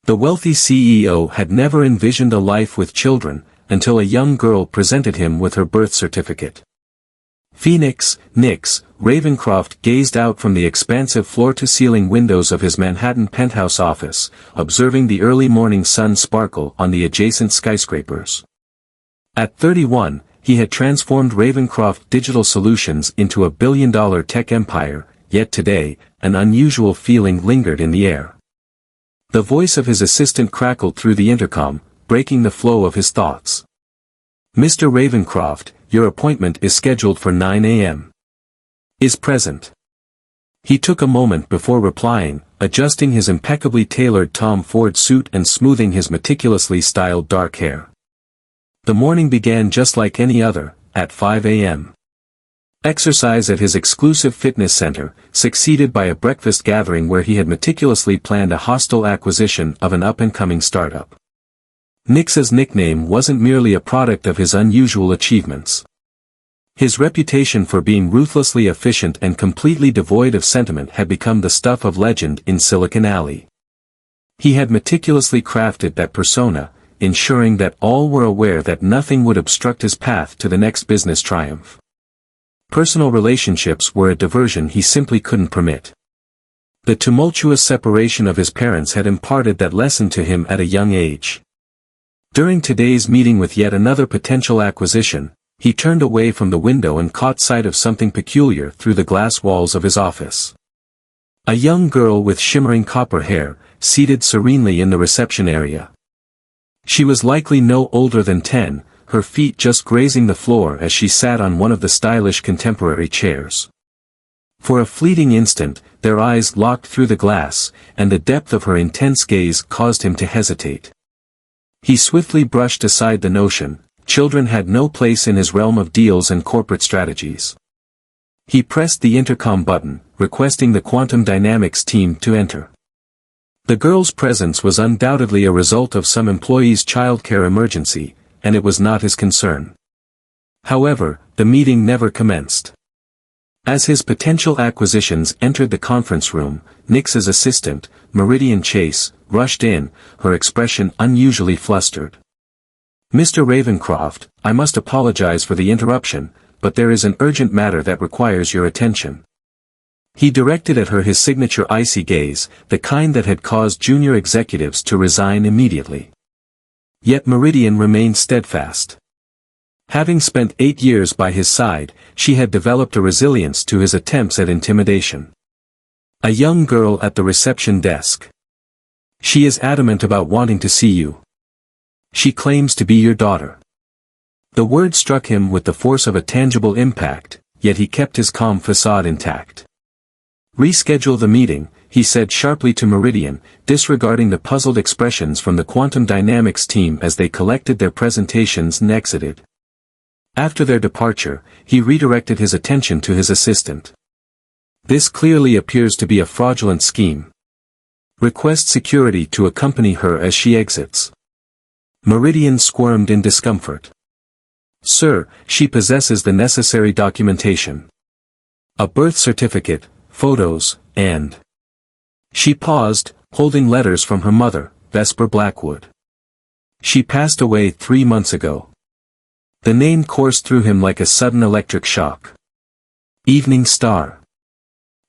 The wealthy CEO had never envisioned a life with children, until a young girl presented him with her birth certificate. Phoenix, Nix, Ravencroft gazed out from the expansive floor-to-ceiling windows of his Manhattan penthouse office, observing the early morning sun sparkle on the adjacent skyscrapers. At 31, he had transformed Ravencroft Digital Solutions into a billion-dollar tech empire, yet today, an unusual feeling lingered in the air. The voice of his assistant crackled through the intercom, breaking the flow of his thoughts. "Mr. Ravencroft, your appointment is scheduled for 9 a.m. Is present." He took a moment before replying, adjusting his impeccably tailored Tom Ford suit and smoothing his meticulously styled dark hair. The morning began just like any other, at 5 a.m. Exercise at his exclusive fitness center, succeeded by a breakfast gathering where he had meticulously planned a hostile acquisition of an up-and-coming startup. Nix's nickname wasn't merely a product of his unusual achievements. His reputation for being ruthlessly efficient and completely devoid of sentiment had become the stuff of legend in Silicon Alley. He had meticulously crafted that persona, ensuring that all were aware that nothing would obstruct his path to the next business triumph. Personal relationships were a diversion he simply couldn't permit. The tumultuous separation of his parents had imparted that lesson to him at a young age. During today's meeting with yet another potential acquisition, he turned away from the window and caught sight of something peculiar through the glass walls of his office. A young girl with shimmering copper hair, seated serenely in the reception area. She was likely no older than 10, her feet just grazing the floor as she sat on one of the stylish contemporary chairs. For a fleeting instant, their eyes locked through the glass, and the depth of her intense gaze caused him to hesitate. He swiftly brushed aside the notion, children had no place in his realm of deals and corporate strategies. He pressed the intercom button, requesting the quantum dynamics team to enter. The girl's presence was undoubtedly a result of some employee's childcare emergency, and it was not his concern. However, the meeting never commenced. As his potential acquisitions entered the conference room, Nix's assistant, Meridian Chase, rushed in, her expression unusually flustered. "Mr. Ravencroft, I must apologize for the interruption, but there is an urgent matter that requires your attention." He directed at her his signature icy gaze, the kind that had caused junior executives to resign immediately. Yet Meridian remained steadfast. Having spent 8 years by his side, she had developed a resilience to his attempts at intimidation. A young girl at the reception desk. "She is adamant about wanting to see you. She claims to be your daughter." The word struck him with the force of a tangible impact, yet he kept his calm facade intact. "Reschedule the meeting," he said sharply to Meridian, disregarding the puzzled expressions from the quantum dynamics team as they collected their presentations and exited. After their departure, he redirected his attention to his assistant. "This clearly appears to be a fraudulent scheme. Request security to accompany her as she exits." Meridian squirmed in discomfort. "Sir, she possesses the necessary documentation. A birth certificate, photos, and..." She paused, holding letters from her mother, Vesper Blackwood. "She passed away 3 months ago." The name coursed through him like a sudden electric shock. Evening Star.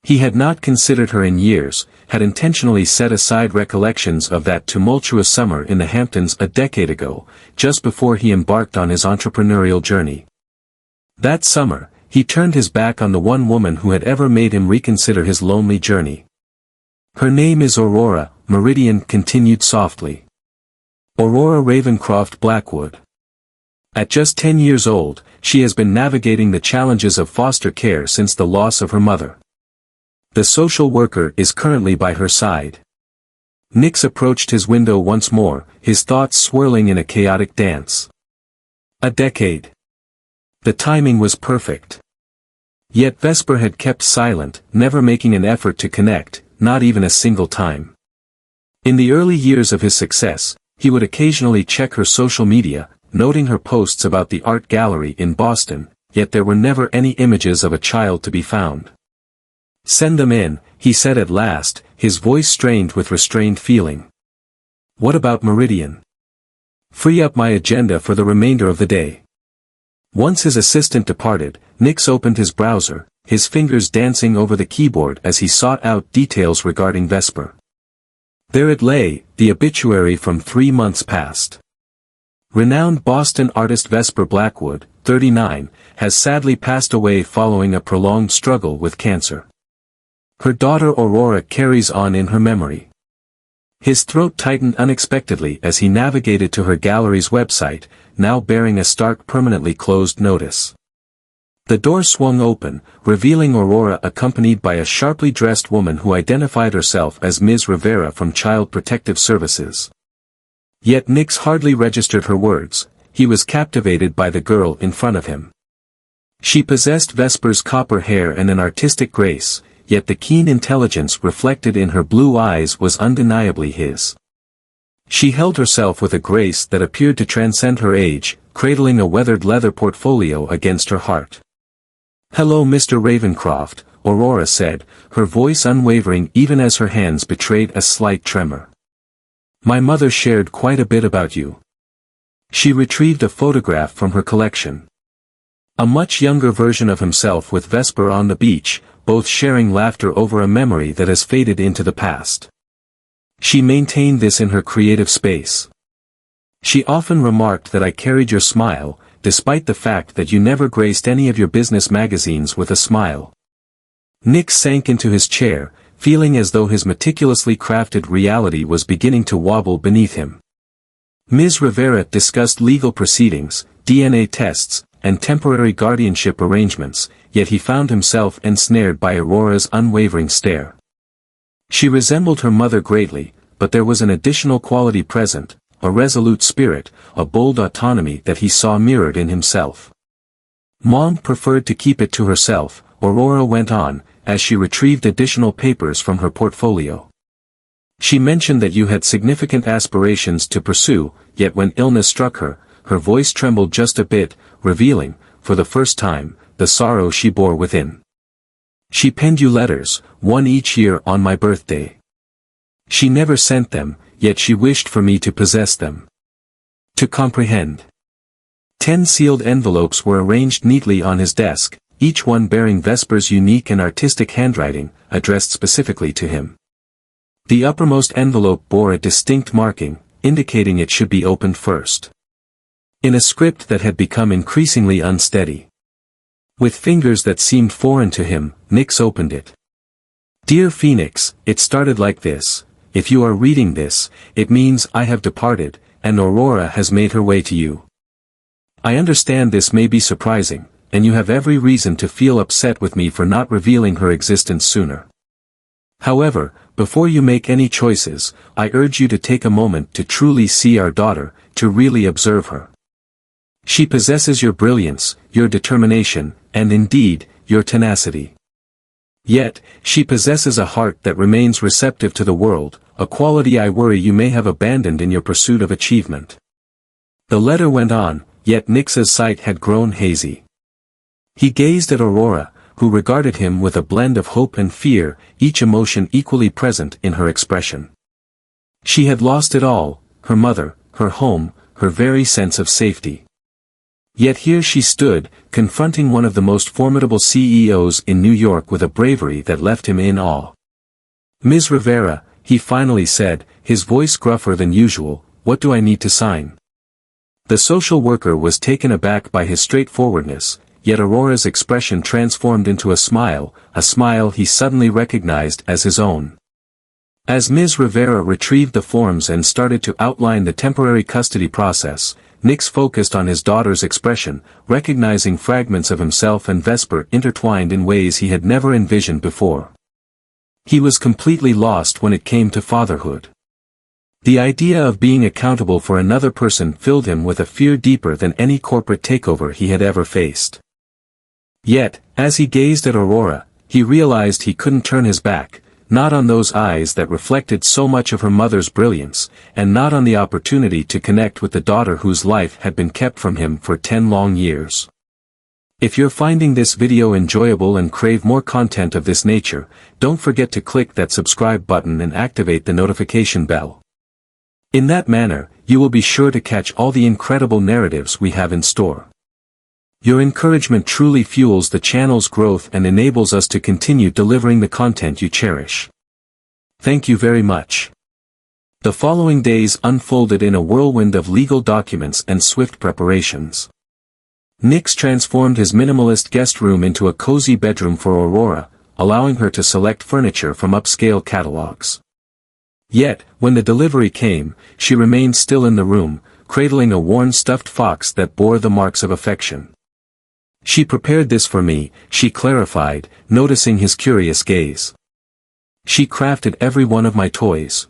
He had not considered her in years, had intentionally set aside recollections of that tumultuous summer in the Hamptons a decade ago, just before he embarked on his entrepreneurial journey. That summer, he turned his back on the one woman who had ever made him reconsider his lonely journey. "Her name is Aurora," Meridian continued softly. "Aurora Ravencroft Blackwood. At just 10 years old, she has been navigating the challenges of foster care since the loss of her mother. The social worker is currently by her side." Nix approached his window once more, his thoughts swirling in a chaotic dance. A decade. The timing was perfect. Yet Vesper had kept silent, never making an effort to connect, not even a single time. In the early years of his success, he would occasionally check her social media, noting her posts about the art gallery in Boston, yet there were never any images of a child to be found. "Send them in," he said at last, his voice strained with restrained feeling. What about Meridian? Free up my agenda for the remainder of the day. Once his assistant departed, Nix opened his browser, his fingers dancing over the keyboard as he sought out details regarding Vesper. There it lay, the obituary from 3 months past. Renowned Boston artist Vesper Blackwood, 39, has sadly passed away following a prolonged struggle with cancer. Her daughter Aurora carries on in her memory. His throat tightened unexpectedly as he navigated to her gallery's website, now bearing a stark permanently closed notice. The door swung open, revealing Aurora accompanied by a sharply dressed woman who identified herself as Ms. Rivera from Child Protective Services. Yet Nix hardly registered her words, he was captivated by the girl in front of him. She possessed Vesper's copper hair and an artistic grace, yet the keen intelligence reflected in her blue eyes was undeniably his. She held herself with a grace that appeared to transcend her age, cradling a weathered leather portfolio against her heart. "Hello, Mr. Ravencroft," Aurora said, her voice unwavering even as her hands betrayed a slight tremor. "My mother shared quite a bit about you." She retrieved a photograph from her collection. A much younger version of himself with Vesper on the beach, both sharing laughter over a memory that has faded into the past. She maintained this in her creative space. "She often remarked that I carried your smile, despite the fact that you never graced any of your business magazines with a smile." Nix sank into his chair, feeling as though his meticulously crafted reality was beginning to wobble beneath him. Ms. Rivera discussed legal proceedings, DNA tests, and temporary guardianship arrangements, yet he found himself ensnared by Aurora's unwavering stare. She resembled her mother greatly, but there was an additional quality present, a resolute spirit, a bold autonomy that he saw mirrored in himself. "Mom preferred to keep it to herself," Aurora went on, as she retrieved additional papers from her portfolio. "She mentioned that you had significant aspirations to pursue, yet when illness struck her, her voice trembled just a bit, revealing, for the first time, the sorrow she bore within. She penned you letters, one each year on my birthday. She never sent them, yet she wished for me to possess them. To comprehend." 10 sealed envelopes were arranged neatly on his desk, each one bearing Vesper's unique and artistic handwriting, addressed specifically to him. The uppermost envelope bore a distinct marking, indicating it should be opened first. In a script that had become increasingly unsteady. With fingers that seemed foreign to him, Nix opened it. "Dear Phoenix, it started like this. If you are reading this, it means I have departed, and Aurora has made her way to you. I understand this may be surprising, and you have every reason to feel upset with me for not revealing her existence sooner. However, before you make any choices, I urge you to take a moment to truly see our daughter, to really observe her. She possesses your brilliance, your determination, and indeed, your tenacity. Yet, she possesses a heart that remains receptive to the world, a quality I worry you may have abandoned in your pursuit of achievement." The letter went on, yet Nix's sight had grown hazy. He gazed at Aurora, who regarded him with a blend of hope and fear, each emotion equally present in her expression. She had lost it all, her mother, her home, her very sense of safety. Yet here she stood, confronting one of the most formidable CEOs in New York with a bravery that left him in awe. "Ms. Rivera," he finally said, his voice gruffer than usual, "what do I need to sign?" The social worker was taken aback by his straightforwardness, yet Aurora's expression transformed into a smile he suddenly recognized as his own. As Ms. Rivera retrieved the forms and started to outline the temporary custody process, Nix focused on his daughter's expression, recognizing fragments of himself and Vesper intertwined in ways he had never envisioned before. He was completely lost when it came to fatherhood. The idea of being accountable for another person filled him with a fear deeper than any corporate takeover he had ever faced. Yet, as he gazed at Aurora, he realized he couldn't turn his back, not on those eyes that reflected so much of her mother's brilliance, and not on the opportunity to connect with the daughter whose life had been kept from him for 10 long years. If you're finding this video enjoyable and crave more content of this nature, don't forget to click that subscribe button and activate the notification bell. In that manner, you will be sure to catch all the incredible narratives we have in store. Your encouragement truly fuels the channel's growth and enables us to continue delivering the content you cherish. Thank you very much. The following days unfolded in a whirlwind of legal documents and swift preparations. Nix transformed his minimalist guest room into a cozy bedroom for Aurora, allowing her to select furniture from upscale catalogs. Yet, when the delivery came, she remained still in the room, cradling a worn stuffed fox that bore the marks of affection. She prepared this for me, she clarified, noticing his curious gaze. She crafted every one of my toys.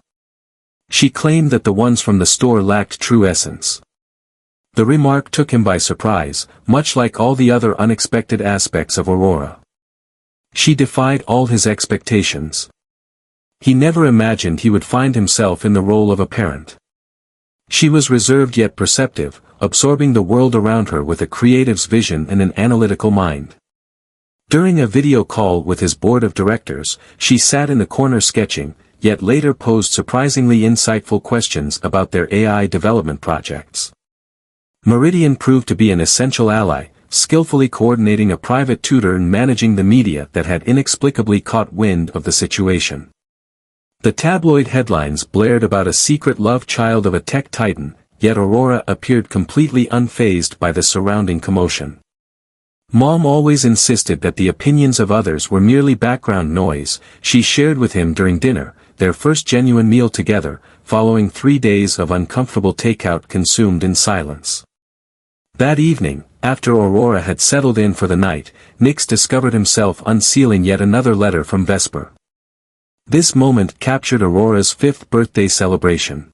She claimed that the ones from the store lacked true essence. The remark took him by surprise, much like all the other unexpected aspects of Aurora. She defied all his expectations. He never imagined he would find himself in the role of a parent. She was reserved yet perceptive, absorbing the world around her with a creative's vision and an analytical mind. During a video call with his board of directors, she sat in the corner sketching, yet later posed surprisingly insightful questions about their AI development projects. Meridian proved to be an essential ally, skillfully coordinating a private tutor and managing the media that had inexplicably caught wind of the situation. The tabloid headlines blared about a secret love child of a tech titan, yet Aurora appeared completely unfazed by the surrounding commotion. Mom always insisted that the opinions of others were merely background noise. She shared with him during dinner, their first genuine meal together, following 3 days of uncomfortable takeout consumed in silence. That evening, after Aurora had settled in for the night, Nix discovered himself unsealing yet another letter from Vesper. This moment captured Aurora's 5th birthday celebration.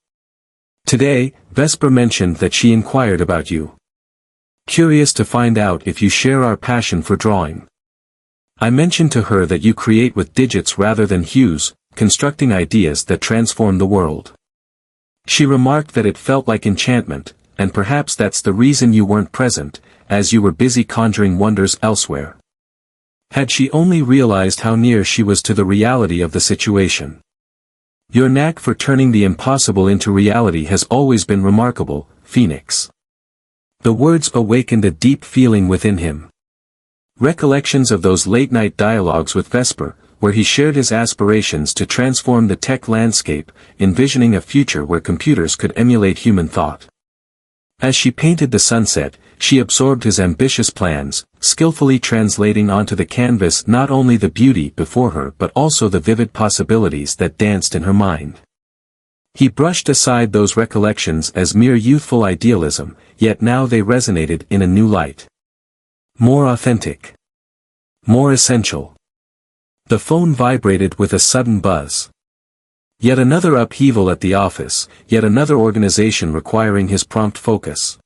Today, Vesper mentioned that she inquired about you. Curious to find out if you share our passion for drawing. I mentioned to her that you create with digits rather than hues, constructing ideas that transform the world. She remarked that it felt like enchantment, and perhaps that's the reason you weren't present, as you were busy conjuring wonders elsewhere. Had she only realized how near she was to the reality of the situation. Your knack for turning the impossible into reality has always been remarkable, Phoenix. The words awakened a deep feeling within him. Recollections of those late-night dialogues with Vesper, where he shared his aspirations to transform the tech landscape, envisioning a future where computers could emulate human thought. As she painted the sunset, she absorbed his ambitious plans, skillfully translating onto the canvas not only the beauty before her but also the vivid possibilities that danced in her mind. He brushed aside those recollections as mere youthful idealism, yet now they resonated in a new light. More authentic. More essential. The phone vibrated with a sudden buzz. Yet another upheaval at the office, yet another organization requiring his prompt focus.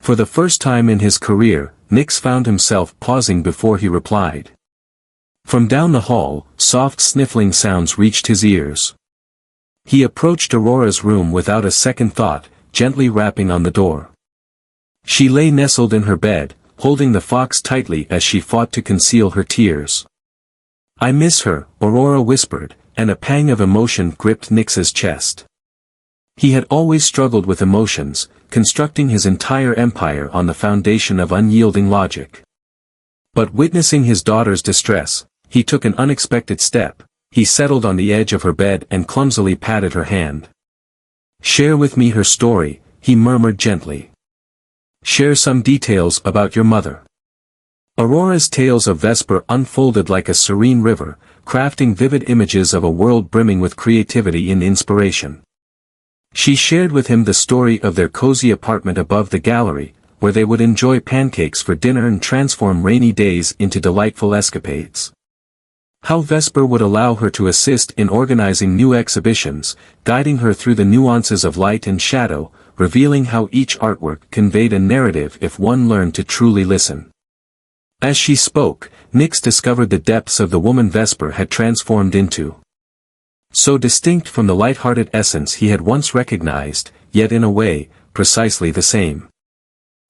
For the first time in his career, Nix found himself pausing before he replied. From down the hall, soft sniffling sounds reached his ears. He approached Aurora's room without a second thought, gently rapping on the door. She lay nestled in her bed, holding the fox tightly as she fought to conceal her tears. I miss her, Aurora whispered, and a pang of emotion gripped Nix's chest. He had always struggled with emotions, constructing his entire empire on the foundation of unyielding logic. But witnessing his daughter's distress, he took an unexpected step. He settled on the edge of her bed and clumsily patted her hand. Share with me her story, he murmured gently. Share some details about your mother. Aurora's tales of Vesper unfolded like a serene river, crafting vivid images of a world brimming with creativity and inspiration. She shared with him the story of their cozy apartment above the gallery, where they would enjoy pancakes for dinner and transform rainy days into delightful escapades. How Vesper would allow her to assist in organizing new exhibitions, guiding her through the nuances of light and shadow, revealing how each artwork conveyed a narrative if one learned to truly listen. As she spoke, Nix discovered the depths of the woman Vesper had transformed into. So distinct from the light-hearted essence he had once recognized, yet in a way, precisely the same.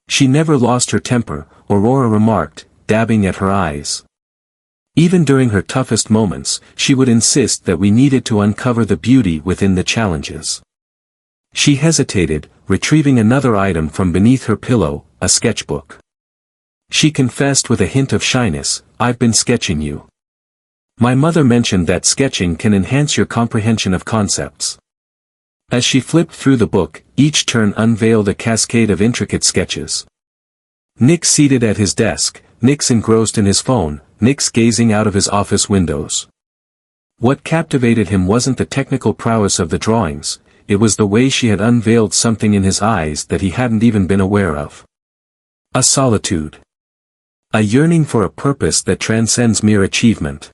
She never lost her temper, Aurora remarked, dabbing at her eyes. Even during her toughest moments, she would insist that we needed to uncover the beauty within the challenges. She hesitated, retrieving another item from beneath her pillow, a sketchbook. She confessed with a hint of shyness, "I've been sketching you. My mother mentioned that sketching can enhance your comprehension of concepts." As she flipped through the book, each turn unveiled a cascade of intricate sketches. Nick seated at his desk, Nick's engrossed in his phone, Nick's gazing out of his office windows. What captivated him wasn't the technical prowess of the drawings, it was the way she had unveiled something in his eyes that he hadn't even been aware of. A solitude. A yearning for a purpose that transcends mere achievement.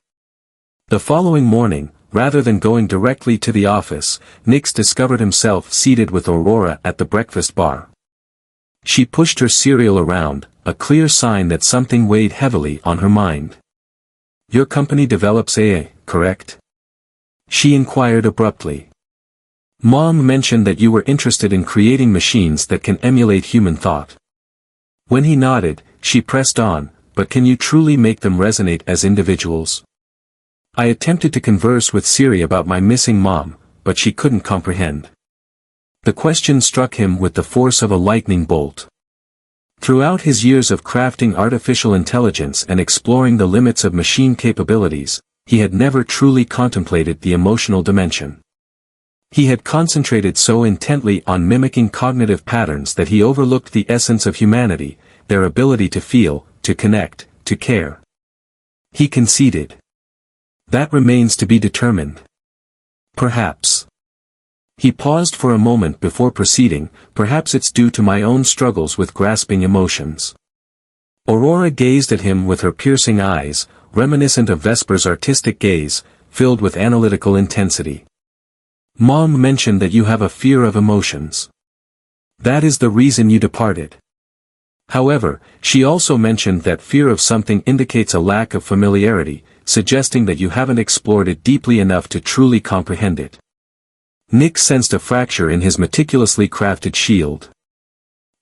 The following morning, rather than going directly to the office, Nick discovered himself seated with Aurora at the breakfast bar. She pushed her cereal around, a clear sign that something weighed heavily on her mind. "Your company develops AI, correct?" she inquired abruptly. "Mom mentioned that you were interested in creating machines that can emulate human thought." When he nodded, she pressed on, "But can you truly make them resonate as individuals?" "I attempted to converse with Siri about my missing mom, but she couldn't comprehend." The question struck him with the force of a lightning bolt. Throughout his years of crafting artificial intelligence and exploring the limits of machine capabilities, he had never truly contemplated the emotional dimension. He had concentrated so intently on mimicking cognitive patterns that he overlooked the essence of humanity, their ability to feel, to connect, to care. He conceded. "That remains to be determined. Perhaps." He paused for a moment before proceeding, "Perhaps it's due to my own struggles with grasping emotions." Aurora gazed at him with her piercing eyes, reminiscent of Vesper's artistic gaze, filled with analytical intensity. "Mom mentioned that you have a fear of emotions. That is the reason you departed. However, she also mentioned that fear of something indicates a lack of familiarity, suggesting that you haven't explored it deeply enough to truly comprehend it." Nick sensed a fracture in his meticulously crafted shield.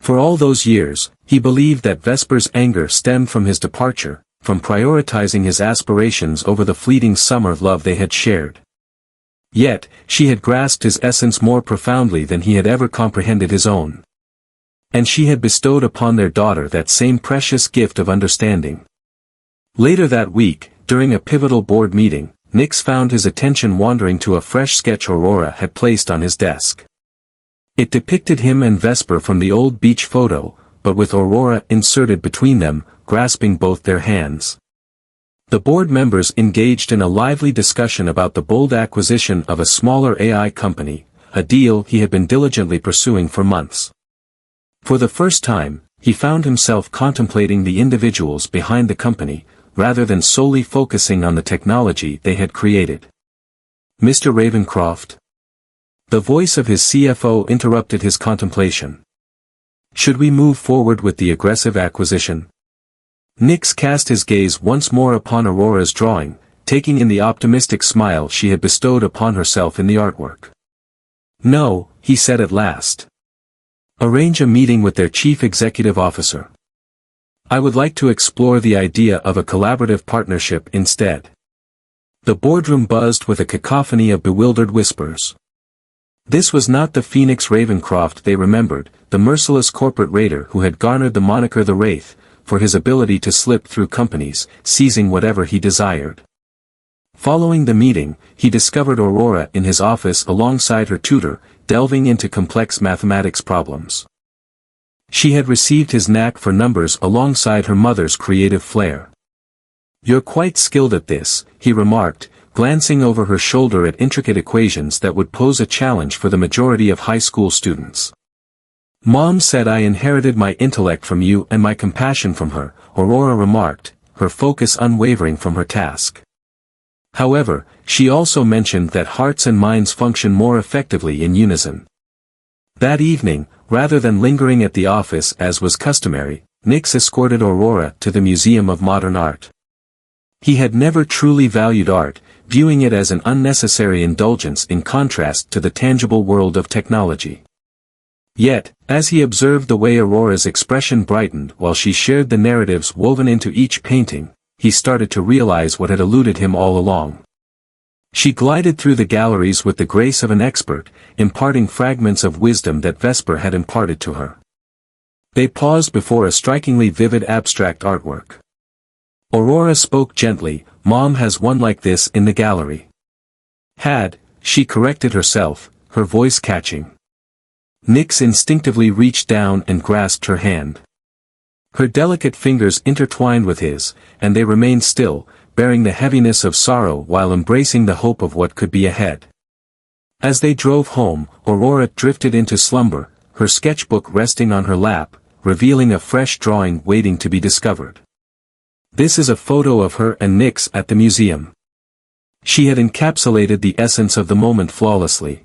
For all those years, he believed that Vesper's anger stemmed from his departure, from prioritizing his aspirations over the fleeting summer love they had shared. Yet, she had grasped his essence more profoundly than he had ever comprehended his own. And she had bestowed upon their daughter that same precious gift of understanding. Later that week, during a pivotal board meeting, Nick found his attention wandering to a fresh sketch Aurora had placed on his desk. It depicted him and Vesper from the old beach photo, but with Aurora inserted between them, grasping both their hands. The board members engaged in a lively discussion about the bold acquisition of a smaller AI company, a deal he had been diligently pursuing for months. For the first time, he found himself contemplating the individuals behind the company, rather than solely focusing on the technology they had created. "Mr. Ravencroft?" The voice of his CFO interrupted his contemplation. "Should we move forward with the aggressive acquisition?" Nick cast his gaze once more upon Aurora's drawing, taking in the optimistic smile she had bestowed upon herself in the artwork. "No," he said at last. "Arrange a meeting with their chief executive officer. I would like to explore the idea of a collaborative partnership instead." The boardroom buzzed with a cacophony of bewildered whispers. This was not the Phoenix Ravencroft they remembered, the merciless corporate raider who had garnered the moniker the Wraith, for his ability to slip through companies, seizing whatever he desired. Following the meeting, he discovered Aurora in his office alongside her tutor, delving into complex mathematics problems. She had received his knack for numbers alongside her mother's creative flair. "You're quite skilled at this," he remarked, glancing over her shoulder at intricate equations that would pose a challenge for the majority of high school students. "Mom said I inherited my intellect from you and my compassion from her," Aurora remarked, her focus unwavering from her task. However, she also mentioned that hearts and minds function more effectively in unison. That evening, rather than lingering at the office as was customary, Nick escorted Aurora to the Museum of Modern Art. He had never truly valued art, viewing it as an unnecessary indulgence in contrast to the tangible world of technology. Yet, as he observed the way Aurora's expression brightened while she shared the narratives woven into each painting, he started to realize what had eluded him all along. She glided through the galleries with the grace of an expert, imparting fragments of wisdom that Vesper had imparted to her. They paused before a strikingly vivid abstract artwork. Aurora spoke gently, "Mom has one like this in the gallery." Had, she corrected herself, her voice catching. Nix instinctively reached down and grasped her hand. Her delicate fingers intertwined with his, and they remained still, bearing the heaviness of sorrow while embracing the hope of what could be ahead. As they drove home, Aurora drifted into slumber, her sketchbook resting on her lap, revealing a fresh drawing waiting to be discovered. This is a photo of her and Nix at the museum. She had encapsulated the essence of the moment flawlessly.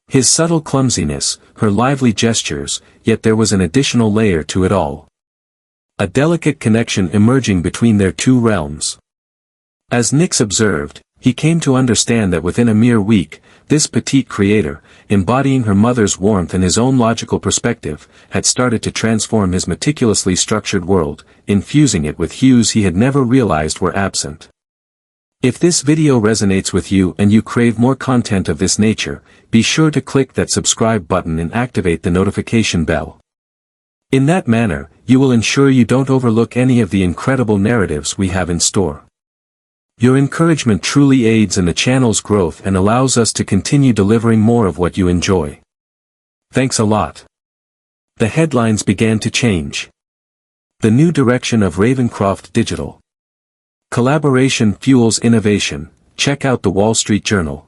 His subtle clumsiness, her lively gestures, yet there was an additional layer to it all. A delicate connection emerging between their two realms. As Nix observed, he came to understand that within a mere week, this petite creator, embodying her mother's warmth and his own logical perspective, had started to transform his meticulously structured world, infusing it with hues he had never realized were absent. If this video resonates with you and you crave more content of this nature, be sure to click that subscribe button and activate the notification bell. In that manner, you will ensure you don't overlook any of the incredible narratives we have in store. Your encouragement truly aids in the channel's growth and allows us to continue delivering more of what you enjoy. Thanks a lot. The headlines began to change. The new direction of Ravencroft Digital. Collaboration fuels innovation, check out the Wall Street Journal.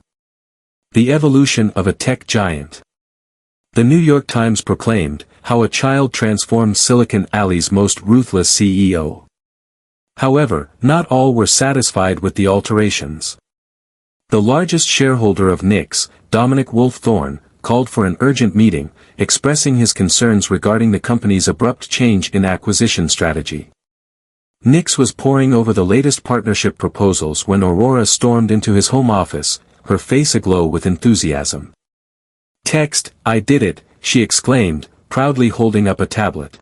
The evolution of a tech giant. The New York Times proclaimed, how a child transformed Silicon Alley's most ruthless CEO. However, not all were satisfied with the alterations. The largest shareholder of Nix, Dominic Wolf-Thorne, called for an urgent meeting, expressing his concerns regarding the company's abrupt change in acquisition strategy. Nix was poring over the latest partnership proposals when Aurora stormed into his home office, her face aglow with enthusiasm. "Text, I did it," she exclaimed, proudly holding up a tablet.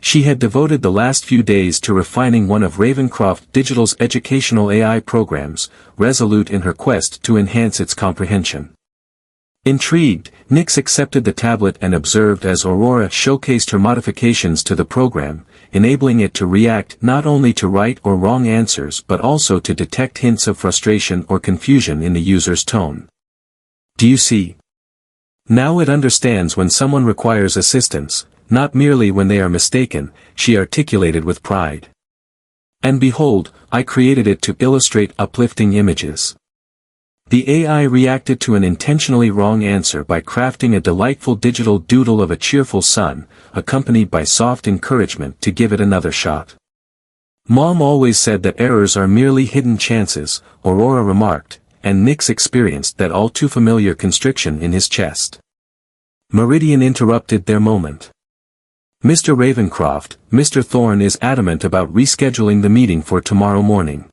She had devoted the last few days to refining one of Ravencroft Digital's educational AI programs, resolute in her quest to enhance its comprehension. Intrigued, Nix accepted the tablet and observed as Aurora showcased her modifications to the program, enabling it to react not only to right or wrong answers but also to detect hints of frustration or confusion in the user's tone. "Do you see? Now it understands when someone requires assistance, not merely when they are mistaken," she articulated with pride. "And behold, I created it to illustrate uplifting images." The AI reacted to an intentionally wrong answer by crafting a delightful digital doodle of a cheerful sun, accompanied by soft encouragement to give it another shot. "Mom always said that errors are merely hidden chances," Aurora remarked, and Nix experienced that all too familiar constriction in his chest. Meridian interrupted their moment. "Mr. Ravencroft, Mr. Thorne is adamant about rescheduling the meeting for tomorrow morning.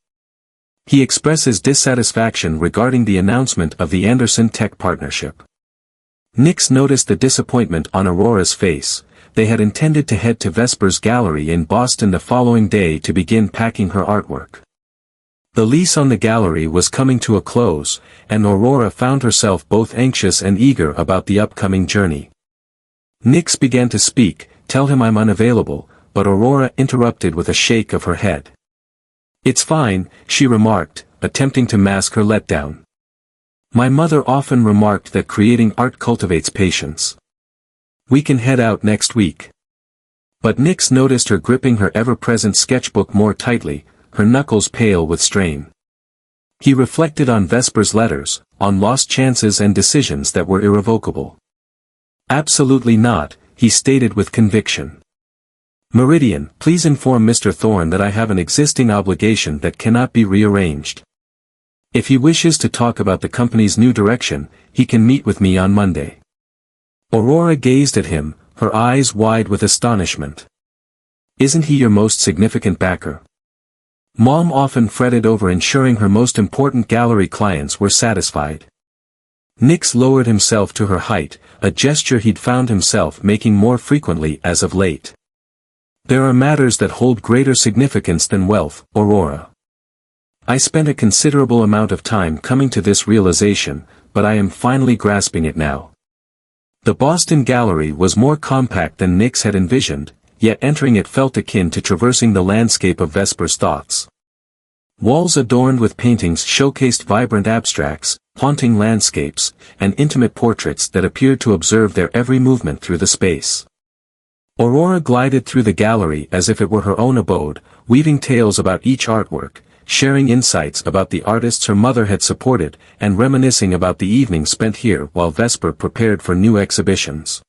He expresses dissatisfaction regarding the announcement of the Anderson Tech partnership." Nix noticed the disappointment on Aurora's face. They had intended to head to Vesper's gallery in Boston the following day to begin packing her artwork. The lease on the gallery was coming to a close, and Aurora found herself both anxious and eager about the upcoming journey. Nix began to speak, "Tell him I'm unavailable," but Aurora interrupted with a shake of her head. "It's fine," she remarked, attempting to mask her letdown. "My mother often remarked that creating art cultivates patience. We can head out next week." But Nix noticed her gripping her ever-present sketchbook more tightly, her knuckles pale with strain. He reflected on Vesper's letters, on lost chances and decisions that were irrevocable. "Absolutely not," he stated with conviction. "Meridian, please inform Mr. Thorne that I have an existing obligation that cannot be rearranged. If he wishes to talk about the company's new direction, he can meet with me on Monday." Aurora gazed at him, her eyes wide with astonishment. "Isn't he your most significant backer? Mom often fretted over ensuring her most important gallery clients were satisfied." Nix lowered himself to her height, a gesture he'd found himself making more frequently as of late. "There are matters that hold greater significance than wealth, Aurora. I spent a considerable amount of time coming to this realization, but I am finally grasping it now. The Boston Gallery was more compact than Nix had envisioned, yet entering it felt akin to traversing the landscape of Vesper's thoughts. Walls adorned with paintings showcased vibrant abstracts, haunting landscapes, and intimate portraits that appeared to observe their every movement through the space. Aurora glided through the gallery as if it were her own abode, weaving tales about each artwork, sharing insights about the artists her mother had supported, and reminiscing about the evenings spent here while Vesper prepared for new exhibitions.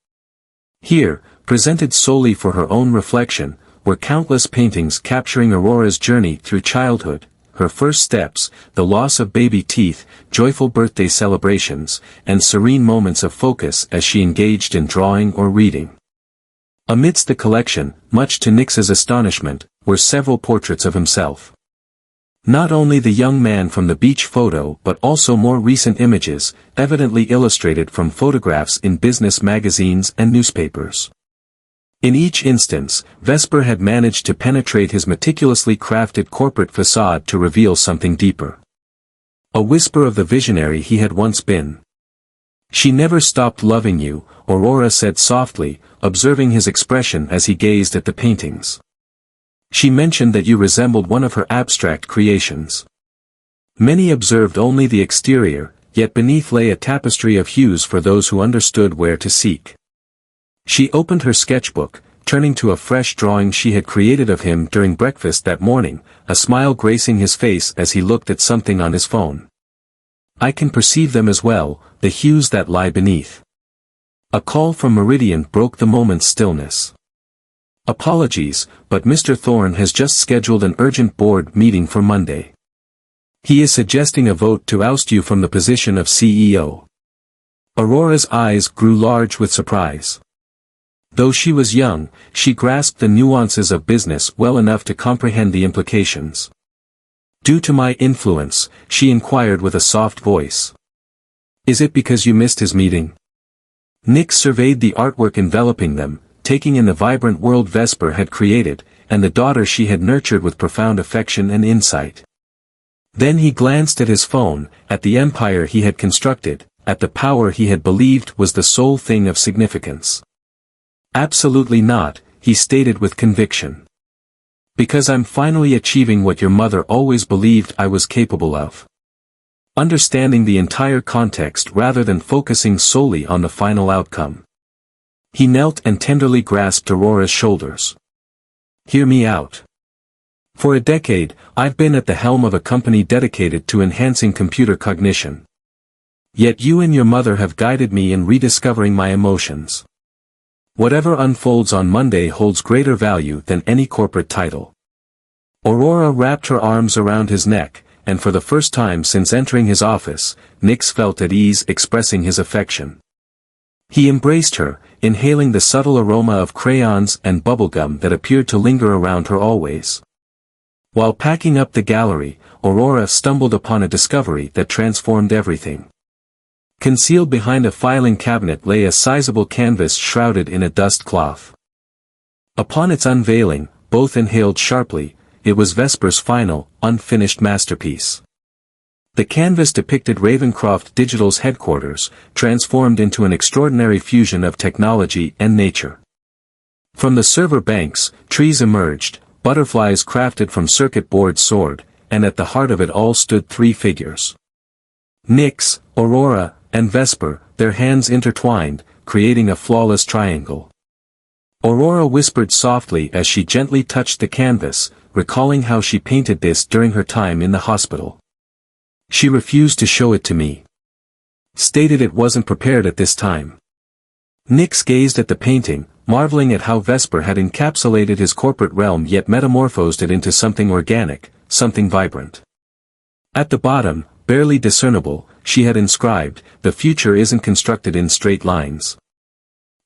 Here, presented solely for her own reflection, were countless paintings capturing Aurora's journey through childhood, her first steps, the loss of baby teeth, joyful birthday celebrations, and serene moments of focus as she engaged in drawing or reading. Amidst the collection, much to Nix's astonishment, were several portraits of himself. Not only the young man from the beach photo but also more recent images, evidently illustrated from photographs in business magazines and newspapers. In each instance, Vesper had managed to penetrate his meticulously crafted corporate facade to reveal something deeper. A whisper of the visionary he had once been. "She never stopped loving you," Aurora said softly, observing his expression as he gazed at the paintings. "She mentioned that you resembled one of her abstract creations." Many observed only the exterior, yet beneath lay a tapestry of hues for those who understood where to seek. She opened her sketchbook, turning to a fresh drawing she had created of him during breakfast that morning, a smile gracing his face as he looked at something on his phone. "I can perceive them as well, the hues that lie beneath." A call from Meridian broke the moment's stillness. "Apologies, but Mr. Thorne has just scheduled an urgent board meeting for Monday. He is suggesting a vote to oust you from the position of CEO." Aurora's eyes grew large with surprise. Though she was young, she grasped the nuances of business well enough to comprehend the implications. "Due to my influence," she inquired with a soft voice. "Is it because you missed his meeting?" Nix surveyed the artwork enveloping them, taking in the vibrant world Vesper had created, and the daughter she had nurtured with profound affection and insight. Then he glanced at his phone, at the empire he had constructed, at the power he had believed was the sole thing of significance. "Absolutely not," he stated with conviction. "Because I'm finally achieving what your mother always believed I was capable of. Understanding the entire context rather than focusing solely on the final outcome." He knelt and tenderly grasped Aurora's shoulders. "Hear me out. For a decade, I've been at the helm of a company dedicated to enhancing computer cognition. Yet you and your mother have guided me in rediscovering my emotions. Whatever unfolds on Monday holds greater value than any corporate title." Aurora wrapped her arms around his neck, and for the first time since entering his office, Nix felt at ease expressing his affection. He embraced her, inhaling the subtle aroma of crayons and bubblegum that appeared to linger around her always. While packing up the gallery, Aurora stumbled upon a discovery that transformed everything. Concealed behind a filing cabinet lay a sizable canvas shrouded in a dust cloth. Upon its unveiling, both inhaled sharply. It was Vesper's final, unfinished masterpiece. The canvas depicted Ravencroft Digital's headquarters, transformed into an extraordinary fusion of technology and nature. From the server banks, trees emerged, butterflies crafted from circuit boards soared, and at the heart of it all stood three figures. Nix, Aurora, and Vesper, their hands intertwined, creating a flawless triangle. Aurora whispered softly as she gently touched the canvas, recalling how she painted this during her time in the hospital. "She refused to show it to me. Stated it wasn't prepared at this time." Nix gazed at the painting, marveling at how Vesper had encapsulated his corporate realm yet metamorphosed it into something organic, something vibrant. At the bottom, barely discernible, she had inscribed, "The future isn't constructed in straight lines."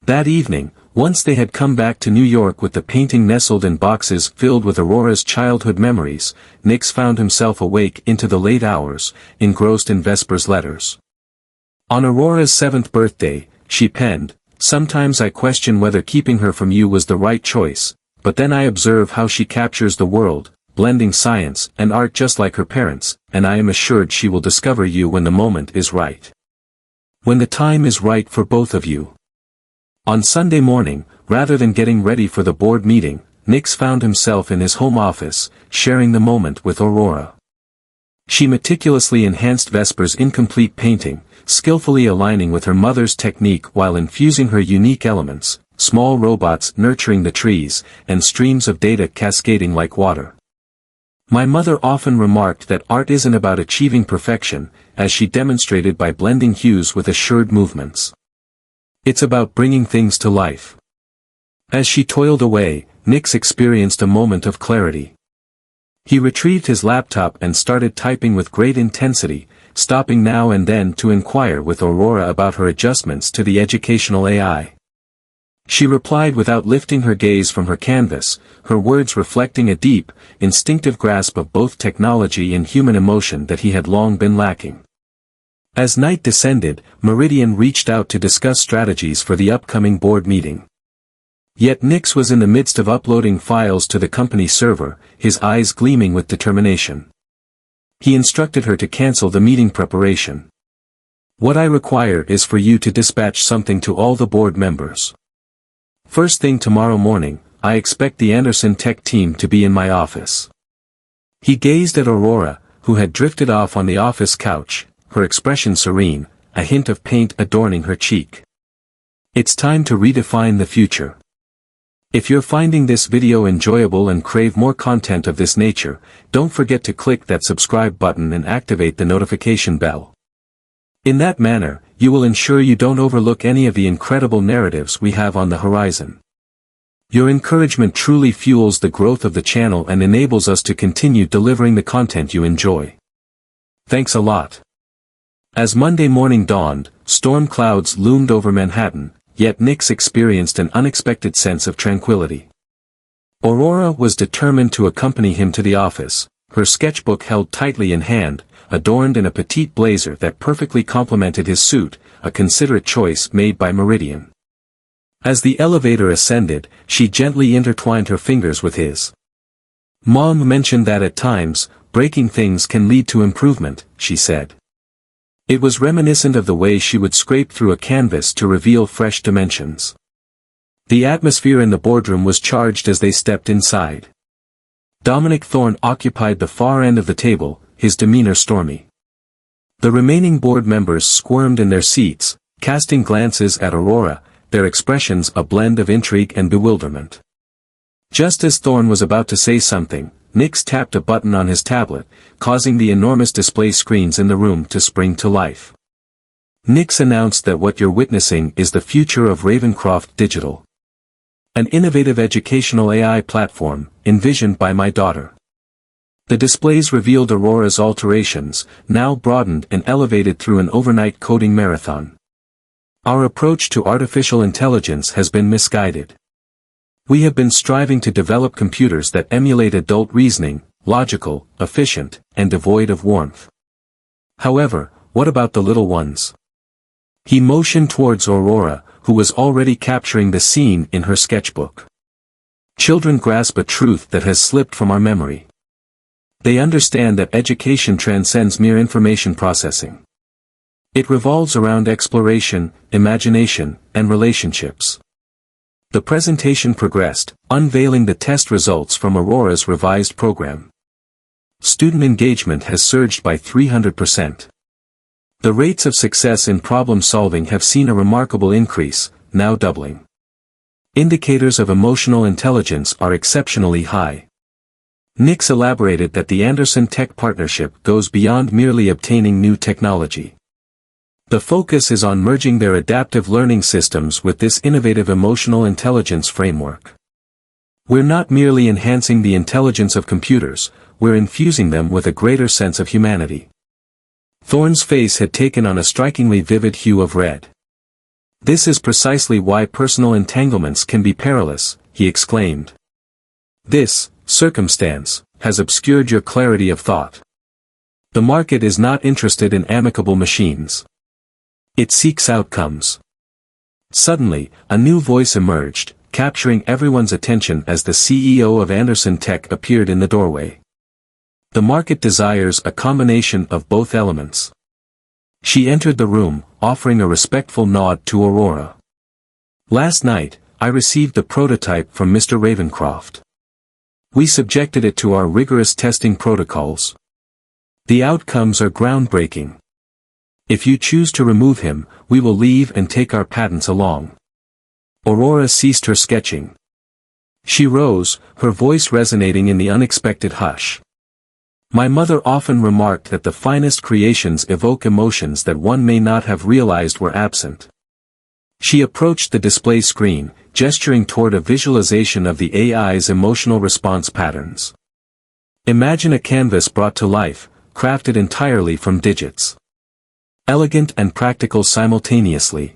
That evening, once they had come back to New York with the painting nestled in boxes filled with Aurora's childhood memories, Nix found himself awake into the late hours, engrossed in Vesper's letters. On Aurora's 7th birthday, she penned, "Sometimes I question whether keeping her from you was the right choice, but then I observe how she captures the world, blending science and art just like her parents, and I am assured she will discover you when the moment is right. When the time is right for both of you. On Sunday morning, rather than getting ready for the board meeting, Nix found himself in his home office, sharing the moment with Aurora. She meticulously enhanced Vesper's incomplete painting, skillfully aligning with her mother's technique while infusing her unique elements, small robots nurturing the trees, and streams of data cascading like water. My mother often remarked that art isn't about achieving perfection, as she demonstrated by blending hues with assured movements. It's about bringing things to life. As she toiled away, Nix experienced a moment of clarity. He retrieved his laptop and started typing with great intensity, stopping now and then to inquire with Aurora about her adjustments to the educational AI. She replied without lifting her gaze from her canvas, her words reflecting a deep, instinctive grasp of both technology and human emotion that he had long been lacking. As night descended, Meridian reached out to discuss strategies for the upcoming board meeting. Yet Nix was in the midst of uploading files to the company server, his eyes gleaming with determination. He instructed her to cancel the meeting preparation. "What I require is for you to dispatch something to all the board members. First thing tomorrow morning, I expect the Anderson Tech team to be in my office." He gazed at Aurora, who had drifted off on the office couch, her expression serene, a hint of paint adorning her cheek. It's time to redefine the future. If you're finding this video enjoyable and crave more content of this nature, don't forget to click that subscribe button and activate the notification bell. In that manner, you will ensure you don't overlook any of the incredible narratives we have on the horizon. Your encouragement truly fuels the growth of the channel and enables us to continue delivering the content you enjoy. Thanks a lot. As Monday morning dawned, storm clouds loomed over Manhattan, yet Nix experienced an unexpected sense of tranquility. Aurora was determined to accompany him to the office, her sketchbook held tightly in hand, adorned in a petite blazer that perfectly complemented his suit, a considerate choice made by Meridian. As the elevator ascended, she gently intertwined her fingers with his. "Mom mentioned that at times, breaking things can lead to improvement," she said. It was reminiscent of the way she would scrape through a canvas to reveal fresh dimensions. The atmosphere in the boardroom was charged as they stepped inside. Dominic Thorne occupied the far end of the table, his demeanor stormy. The remaining board members squirmed in their seats, casting glances at Aurora, their expressions a blend of intrigue and bewilderment. Just as Thorne was about to say something, Nix tapped a button on his tablet, causing the enormous display screens in the room to spring to life. Nix announced that what you're witnessing is the future of Ravencroft Digital. An innovative educational AI platform, envisioned by my daughter. The displays revealed Aurora's alterations, now broadened and elevated through an overnight coding marathon. Our approach to artificial intelligence has been misguided. We have been striving to develop computers that emulate adult reasoning, logical, efficient, and devoid of warmth. However, what about the little ones? He motioned towards Aurora, who was already capturing the scene in her sketchbook. Children grasp a truth that has slipped from our memory. They understand that education transcends mere information processing. It revolves around exploration, imagination, and relationships. The presentation progressed, unveiling the test results from Aurora's revised program. Student engagement has surged by 300%. The rates of success in problem solving have seen a remarkable increase, now doubling. Indicators of emotional intelligence are exceptionally high. Nix elaborated that the Anderson Tech partnership goes beyond merely obtaining new technology. The focus is on merging their adaptive learning systems with this innovative emotional intelligence framework. We're not merely enhancing the intelligence of computers, we're infusing them with a greater sense of humanity. Thorne's face had taken on a strikingly vivid hue of red. "This is precisely why personal entanglements can be perilous," he exclaimed. "This circumstance has obscured your clarity of thought. The market is not interested in amicable machines. It seeks outcomes." Suddenly, a new voice emerged, capturing everyone's attention as the CEO of Anderson Tech appeared in the doorway. The market desires a combination of both elements. She entered the room, offering a respectful nod to Aurora. Last night, I received the prototype from Mr. Ravencroft. We subjected it to our rigorous testing protocols. The outcomes are groundbreaking. If you choose to remove him, we will leave and take our patents along. Aurora ceased her sketching. She rose, her voice resonating in the unexpected hush. My mother often remarked that the finest creations evoke emotions that one may not have realized were absent. She approached the display screen, gesturing toward a visualization of the AI's emotional response patterns. Imagine a canvas brought to life, crafted entirely from digits. Elegant and practical simultaneously.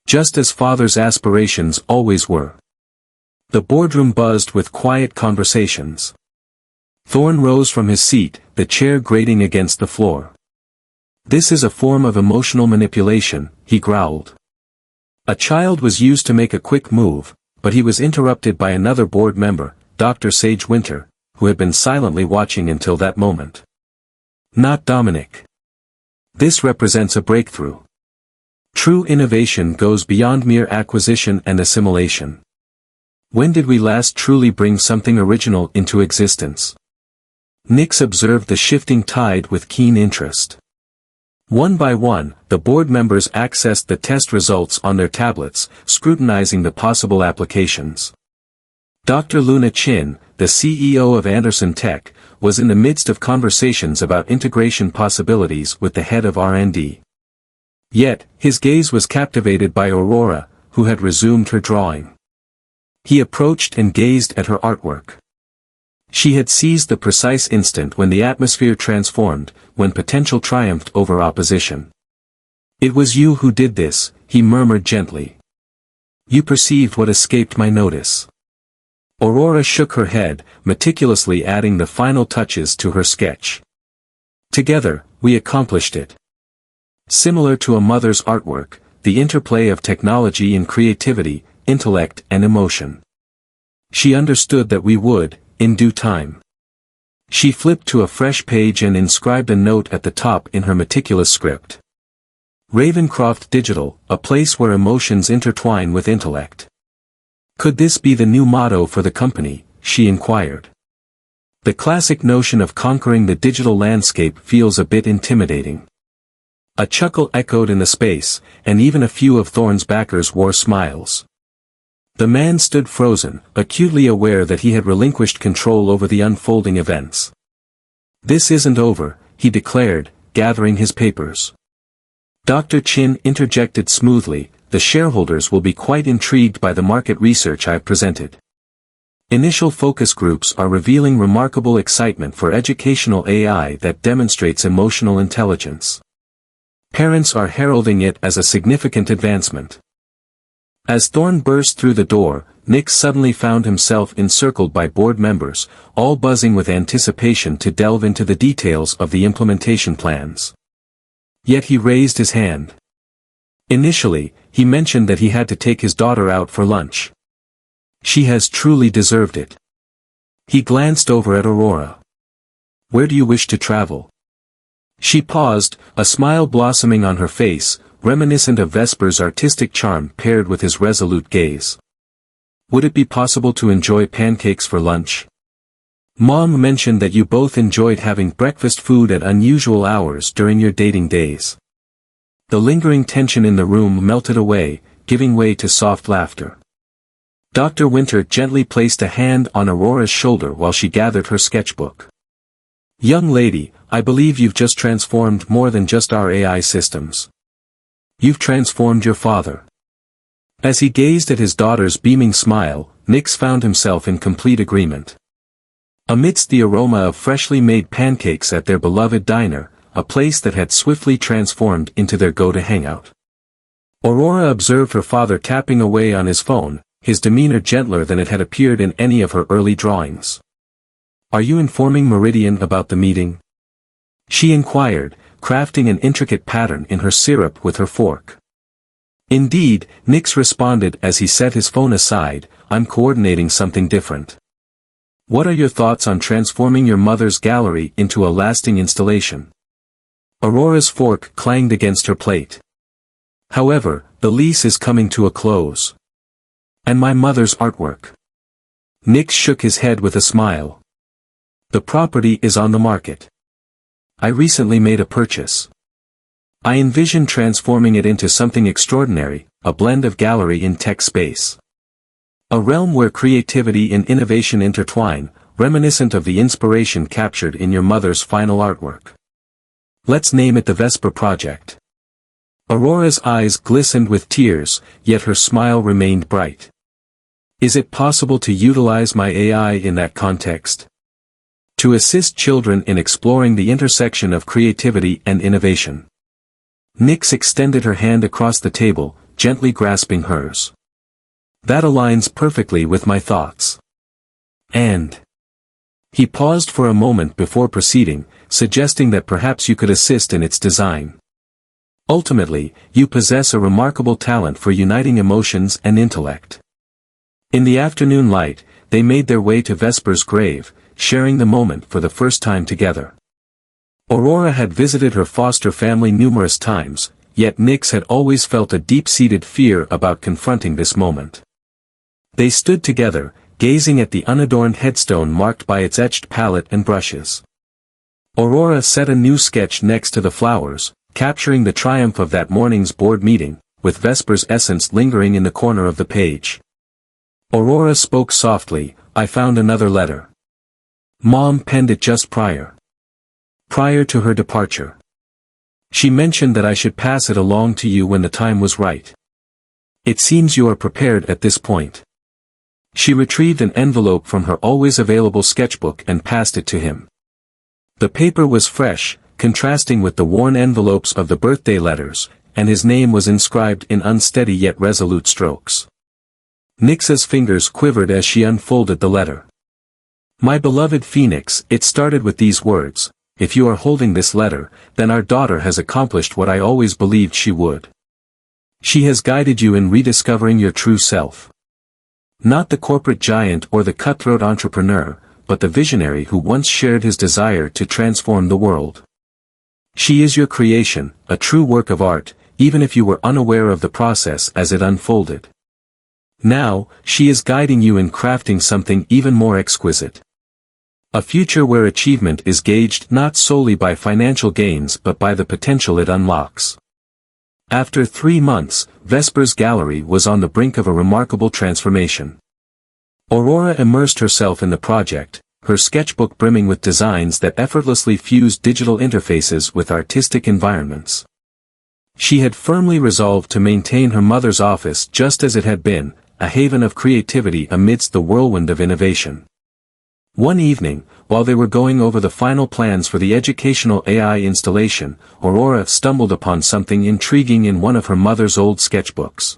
Just as father's aspirations always were. The boardroom buzzed with quiet conversations. Thorne rose from his seat, the chair grating against the floor. "This is a form of emotional manipulation," he growled. A child was used to make a quick move, but he was interrupted by another board member, Dr. Sage Winter, who had been silently watching until that moment. "Not Dominic. This represents a breakthrough. True innovation goes beyond mere acquisition and assimilation. When did we last truly bring something original into existence?" Nix observed the shifting tide with keen interest. One by one, the board members accessed the test results on their tablets, scrutinizing the possible applications. Dr. Luna Chin, the CEO of Anderson Tech, was in the midst of conversations about integration possibilities with the head of R&D. Yet, his gaze was captivated by Aurora, who had resumed her drawing. He approached and gazed at her artwork. She had seized the precise instant when the atmosphere transformed, when potential triumphed over opposition. "It was you who did this," he murmured gently. "You perceived what escaped my notice." Aurora shook her head, meticulously adding the final touches to her sketch. "Together, we accomplished it." Similar to a mother's artwork, the interplay of technology and creativity, intellect and emotion. She understood that we would, in due time. She flipped to a fresh page and inscribed a note at the top in her meticulous script. "Ravencroft Digital, a place where emotions intertwine with intellect." Could this be the new motto for the company, she inquired. The classic notion of conquering the digital landscape feels a bit intimidating. A chuckle echoed in the space, and even a few of Thorne's backers wore smiles. The man stood frozen, acutely aware that he had relinquished control over the unfolding events. "This isn't over," he declared, gathering his papers. Dr. Chin interjected smoothly, "The shareholders will be quite intrigued by the market research I've presented. Initial focus groups are revealing remarkable excitement for educational AI that demonstrates emotional intelligence. Parents are heralding it as a significant advancement." As Thorne burst through the door, Nick suddenly found himself encircled by board members, all buzzing with anticipation to delve into the details of the implementation plans. Yet he raised his hand. Initially, he mentioned that he had to take his daughter out for lunch. She has truly deserved it. He glanced over at Aurora. "Where do you wish to travel?" She paused, a smile blossoming on her face, reminiscent of Vesper's artistic charm paired with his resolute gaze. "Would it be possible to enjoy pancakes for lunch? Mom mentioned that you both enjoyed having breakfast food at unusual hours during your dating days." The lingering tension in the room melted away, giving way to soft laughter. Dr. Winter gently placed a hand on Aurora's shoulder while she gathered her sketchbook. "Young lady, I believe you've just transformed more than just our AI systems. You've transformed your father." As he gazed at his daughter's beaming smile, Nix found himself in complete agreement. Amidst the aroma of freshly made pancakes at their beloved diner, a place that had swiftly transformed into their go-to hangout. Aurora observed her father tapping away on his phone, his demeanor gentler than it had appeared in any of her early drawings. "Are you informing Meridian about the meeting?" she inquired, crafting an intricate pattern in her syrup with her fork. "Indeed," Nix responded as he set his phone aside, "I'm coordinating something different." What are your thoughts on transforming your mother's gallery into a lasting installation? Aurora's fork clanged against her plate. However, the lease is coming to a close. And my mother's artwork. Nick shook his head with a smile. The property is on the market. I recently made a purchase. I envision transforming it into something extraordinary, a blend of gallery in tech space. A realm where creativity and innovation intertwine, reminiscent of the inspiration captured in your mother's final artwork. Let's name it the Vesper Project. Aurora's eyes glistened with tears, yet her smile remained bright. Is it possible to utilize my AI in that context? To assist children in exploring the intersection of creativity and innovation. Nyx extended her hand across the table, gently grasping hers. That aligns perfectly with my thoughts. And he paused for a moment before proceeding, suggesting that perhaps you could assist in its design. Ultimately, you possess a remarkable talent for uniting emotions and intellect. In the afternoon light, they made their way to Vesper's grave, sharing the moment for the first time together. Aurora had visited her foster family numerous times, yet Nyx had always felt a deep-seated fear about confronting this moment. They stood together, gazing at the unadorned headstone marked by its etched palette and brushes. Aurora set a new sketch next to the flowers, capturing the triumph of that morning's board meeting, with Vesper's essence lingering in the corner of the page. Aurora spoke softly, I found another letter. Mom penned it just prior to her departure. She mentioned that I should pass it along to you when the time was right. It seems you are prepared at this point. She retrieved an envelope from her always available sketchbook and passed it to him. The paper was fresh, contrasting with the worn envelopes of the birthday letters, and his name was inscribed in unsteady yet resolute strokes. Nyx's fingers quivered as she unfolded the letter. My beloved Phoenix, it started with these words, if you are holding this letter, then our daughter has accomplished what I always believed she would. She has guided you in rediscovering your true self. Not the corporate giant or the cutthroat entrepreneur, but the visionary who once shared his desire to transform the world. She is your creation, a true work of art, even if you were unaware of the process as it unfolded. Now, she is guiding you in crafting something even more exquisite. A future where achievement is gauged not solely by financial gains but by the potential it unlocks. After 3 months, Vesper's gallery was on the brink of a remarkable transformation. Aurora immersed herself in the project, her sketchbook brimming with designs that effortlessly fused digital interfaces with artistic environments. She had firmly resolved to maintain her mother's office just as it had been, a haven of creativity amidst the whirlwind of innovation. One evening, while they were going over the final plans for the educational AI installation, Aurora stumbled upon something intriguing in one of her mother's old sketchbooks.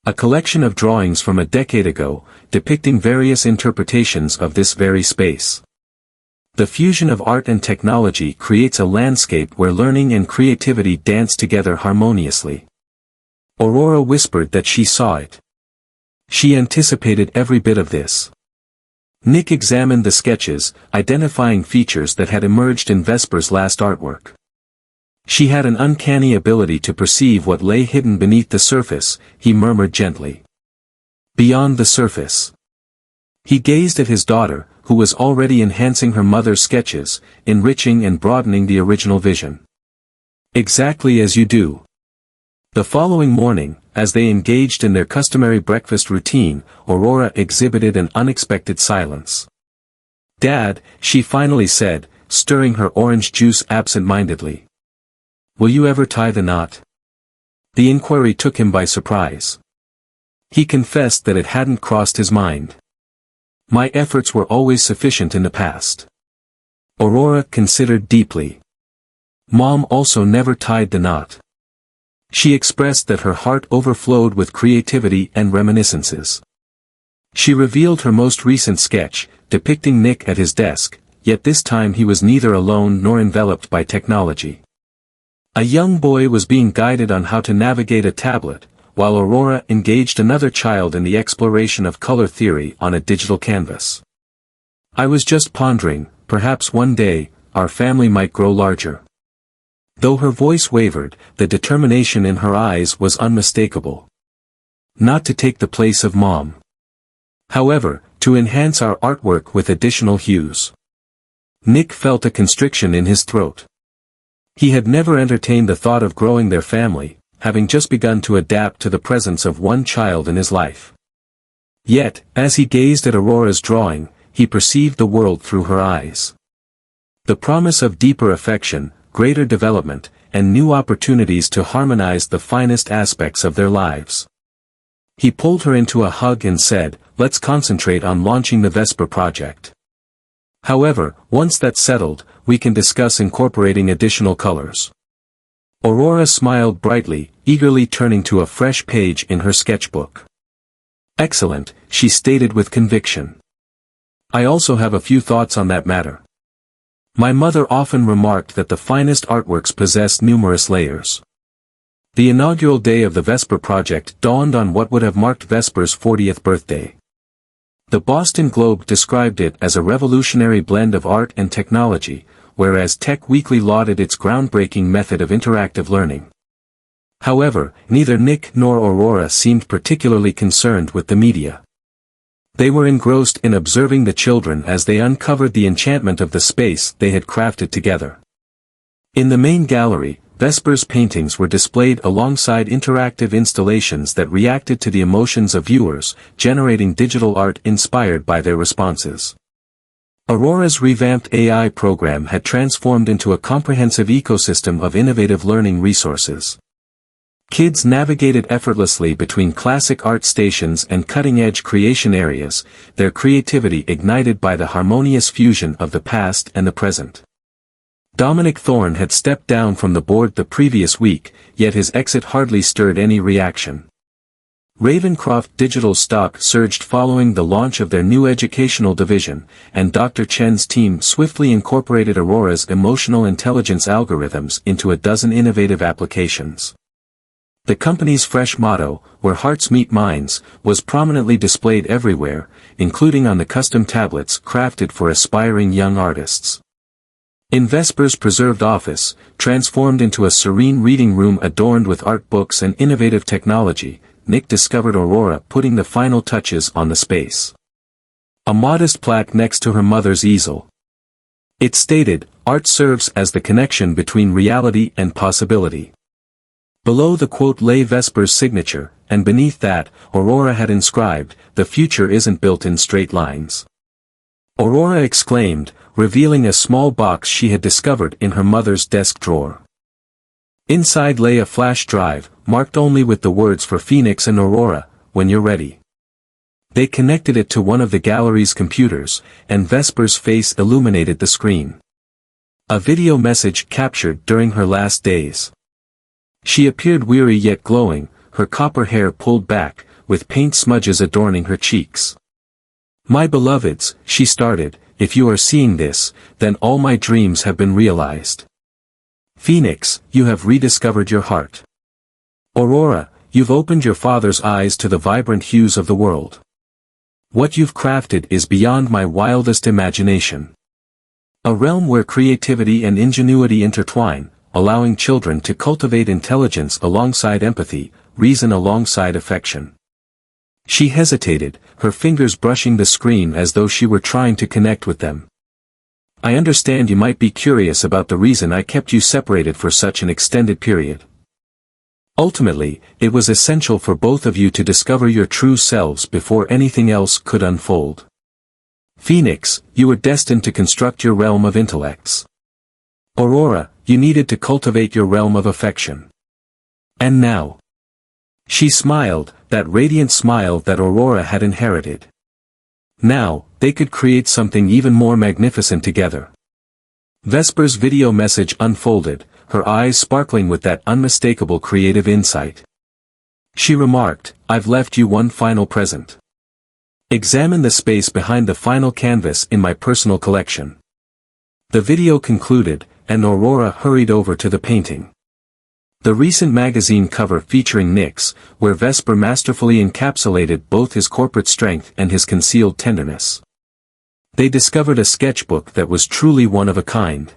A collection of drawings from a decade ago, depicting various interpretations of this very space. The fusion of art and technology creates a landscape where learning and creativity dance together harmoniously. Aurora whispered that she saw it. She anticipated every bit of this. Nick examined the sketches, identifying features that had emerged in Vesper's last artwork. She had an uncanny ability to perceive what lay hidden beneath the surface, he murmured gently. Beyond the surface. He gazed at his daughter, who was already enhancing her mother's sketches, enriching and broadening the original vision. Exactly as you do. The following morning, as they engaged in their customary breakfast routine, Aurora exhibited an unexpected silence. Dad, she finally said, stirring her orange juice absent-mindedly. Will you ever tie the knot? The inquiry took him by surprise. He confessed that it hadn't crossed his mind. My efforts were always sufficient in the past. Aurora considered deeply. Mom also never tied the knot. She expressed that her heart overflowed with creativity and reminiscences. She revealed her most recent sketch, depicting Nick at his desk, yet this time he was neither alone nor enveloped by technology. A young boy was being guided on how to navigate a tablet, while Aurora engaged another child in the exploration of color theory on a digital canvas. I was just pondering, perhaps one day, our family might grow larger. Though her voice wavered, the determination in her eyes was unmistakable. Not to take the place of Mom. However, to enhance our artwork with additional hues. Nick felt a constriction in his throat. He had never entertained the thought of growing their family, having just begun to adapt to the presence of one child in his life. Yet, as he gazed at Aurora's drawing, he perceived the world through her eyes. The promise of deeper affection, greater development, and new opportunities to harmonize the finest aspects of their lives. He pulled her into a hug and said, "Let's concentrate on launching the Vesper project. However, once that's settled, we can discuss incorporating additional colors." Aurora smiled brightly, eagerly turning to a fresh page in her sketchbook. "Excellent," she stated with conviction. "I also have a few thoughts on that matter. My mother often remarked that the finest artworks possess numerous layers." The inaugural day of the Vesper project dawned on what would have marked Vesper's 40th birthday. The Boston Globe described it as a revolutionary blend of art and technology, whereas Tech Weekly lauded its groundbreaking method of interactive learning. However, neither Nick nor Aurora seemed particularly concerned with the media. They were engrossed in observing the children as they uncovered the enchantment of the space they had crafted together. In the main gallery, Vesper's paintings were displayed alongside interactive installations that reacted to the emotions of viewers, generating digital art inspired by their responses. Aurora's revamped AI program had transformed into a comprehensive ecosystem of innovative learning resources. Kids navigated effortlessly between classic art stations and cutting-edge creation areas, their creativity ignited by the harmonious fusion of the past and the present. Dominic Thorne had stepped down from the board the previous week, yet his exit hardly stirred any reaction. Ravencroft Digital stock surged following the launch of their new educational division, and Dr. Chen's team swiftly incorporated Aurora's emotional intelligence algorithms into a dozen innovative applications. The company's fresh motto, "Where hearts meet minds," was prominently displayed everywhere, including on the custom tablets crafted for aspiring young artists. In Vesper's preserved office, transformed into a serene reading room adorned with art books and innovative technology, Nick discovered Aurora putting the final touches on the space. A modest plaque next to her mother's easel. It stated, "Art serves as the connection between reality and possibility." Below the quote lay Vesper's signature, and beneath that, Aurora had inscribed, "The future isn't built in straight lines." Aurora exclaimed, revealing a small box she had discovered in her mother's desk drawer. Inside lay a flash drive, marked only with the words for Phoenix and Aurora, "When you're ready." They connected it to one of the gallery's computers, and Vesper's face illuminated the screen. A video message captured during her last days. She appeared weary yet glowing, her copper hair pulled back, with paint smudges adorning her cheeks. "My beloveds," she started, "if you are seeing this, then all my dreams have been realized. Phoenix, you have rediscovered your heart. Aurora, you've opened your father's eyes to the vibrant hues of the world. What you've crafted is beyond my wildest imagination. A realm where creativity and ingenuity intertwine, allowing children to cultivate intelligence alongside empathy, reason alongside affection." She hesitated, her fingers brushing the screen as though she were trying to connect with them. "I understand you might be curious about the reason I kept you separated for such an extended period. Ultimately, it was essential for both of you to discover your true selves before anything else could unfold. Phoenix, you were destined to construct your realm of intellects. Aurora, you needed to cultivate your realm of affection. And now." She smiled, that radiant smile that Aurora had inherited. Now, they could create something even more magnificent together. Vesper's video message unfolded, her eyes sparkling with that unmistakable creative insight. She remarked, "I've left you one final present. Examine the space behind the final canvas in my personal collection." The video concluded, and Aurora hurried over to the painting. The recent magazine cover featuring Nick's, where Vesper masterfully encapsulated both his corporate strength and his concealed tenderness. They discovered a sketchbook that was truly one of a kind.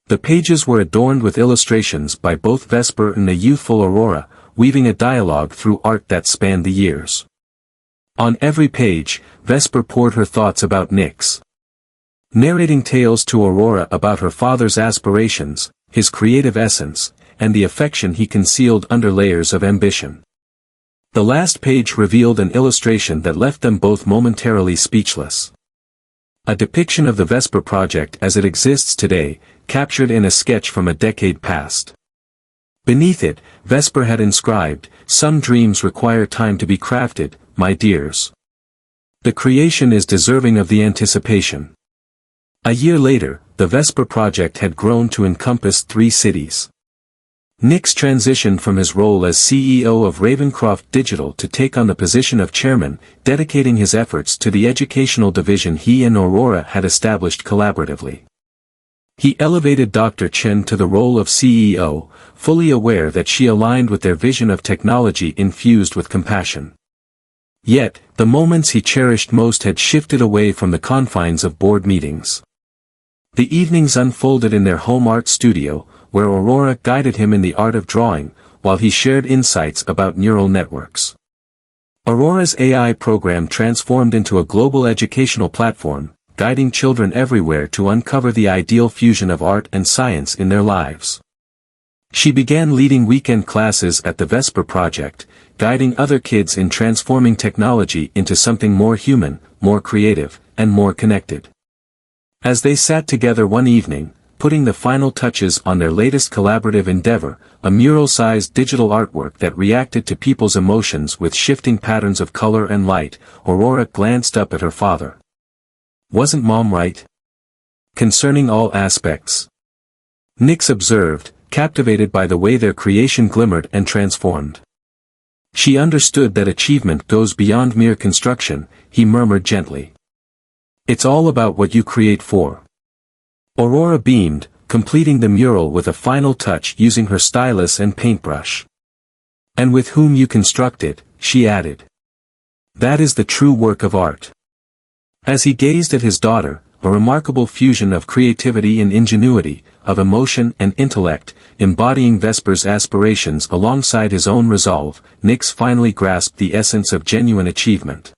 The pages were adorned with illustrations by both Vesper and the youthful Aurora, weaving a dialogue through art that spanned the years. On every page, Vesper poured her thoughts about Nyx, narrating tales to Aurora about her father's aspirations, his creative essence, and the affection he concealed under layers of ambition. The last page revealed an illustration that left them both momentarily speechless. A depiction of the Vesper project as it exists today, captured in a sketch from a decade past. Beneath it, Vesper had inscribed, "Some dreams require time to be crafted, my dears. The creation is deserving of the anticipation." A year later, the Vesper project had grown to encompass 3 cities. Nyx transitioned from his role as CEO of Ravencroft Digital to take on the position of chairman, dedicating his efforts to the educational division he and Aurora had established collaboratively. He elevated Dr. Chen to the role of CEO, fully aware that she aligned with their vision of technology infused with compassion. Yet, the moments he cherished most had shifted away from the confines of board meetings. The evenings unfolded in their home art studio, where Aurora guided him in the art of drawing, while he shared insights about neural networks. Aurora's AI program transformed into a global educational platform, guiding children everywhere to uncover the ideal fusion of art and science in their lives. She began leading weekend classes at the Vesper Project, guiding other kids in transforming technology into something more human, more creative, and more connected. As they sat together one evening, putting the final touches on their latest collaborative endeavor, a mural-sized digital artwork that reacted to people's emotions with shifting patterns of color and light, Aurora glanced up at her father. "Wasn't Mom right? Concerning all aspects?" Nyx observed, captivated by the way their creation glimmered and transformed. "She understood that achievement goes beyond mere construction," he murmured gently. "It's all about what you create for." Aurora beamed, completing the mural with a final touch using her stylus and paintbrush. "And with whom you construct it," she added. "That is the true work of art." As he gazed at his daughter, a remarkable fusion of creativity and ingenuity, of emotion and intellect, embodying Vesper's aspirations alongside his own resolve, Nyx finally grasped the essence of genuine achievement.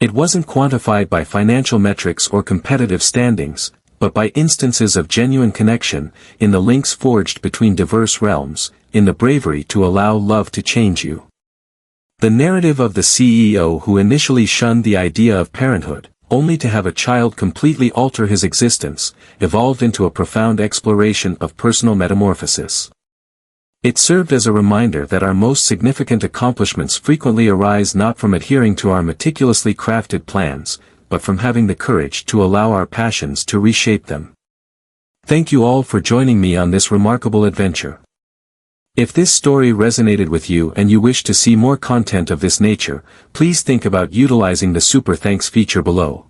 It wasn't quantified by financial metrics or competitive standings, but by instances of genuine connection, in the links forged between diverse realms, in the bravery to allow love to change you. The narrative of the CEO who initially shunned the idea of parenthood, only to have a child completely alter his existence, evolved into a profound exploration of personal metamorphosis. It served as a reminder that our most significant accomplishments frequently arise not from adhering to our meticulously crafted plans, but from having the courage to allow our passions to reshape them. Thank you all for joining me on this remarkable adventure. If this story resonated with you and you wish to see more content of this nature, please think about utilizing the Super Thanks feature below.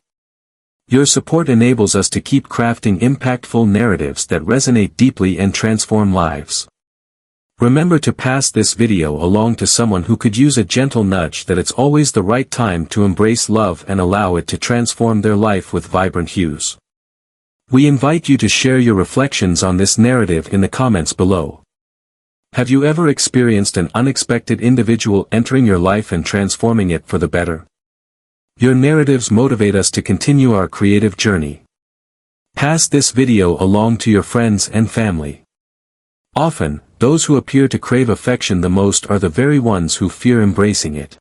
Your support enables us to keep crafting impactful narratives that resonate deeply and transform lives. Remember to pass this video along to someone who could use a gentle nudge that it's always the right time to embrace love and allow it to transform their life with vibrant hues. We invite you to share your reflections on this narrative in the comments below. Have you ever experienced an unexpected individual entering your life and transforming it for the better? Your narratives motivate us to continue our creative journey. Pass this video along to your friends and family. Often, those who appear to crave affection the most are the very ones who fear embracing it.